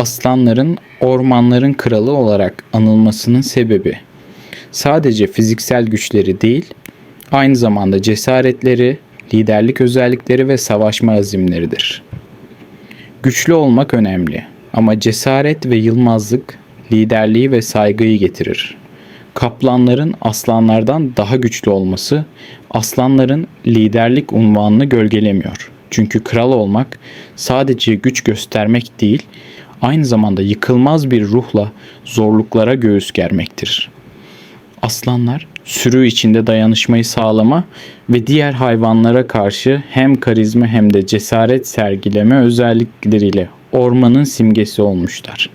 Aslanların ormanların kralı olarak anılmasının sebebi sadece fiziksel güçleri değil, aynı zamanda cesaretleri, liderlik özellikleri ve savaşma azimleridir. Güçlü olmak önemli ama cesaret ve yılmazlık liderliği ve saygıyı getirir. Kaplanların aslanlardan daha güçlü olması aslanların liderlik unvanını gölgelemiyor. Çünkü kral olmak sadece güç göstermek değil, aynı zamanda yıkılmaz bir ruhla zorluklara göğüs germektir. Aslanlar sürü içinde dayanışmayı sağlama ve diğer hayvanlara karşı hem karizma hem de cesaret sergileme özellikleriyle ormanın simgesi olmuşlar.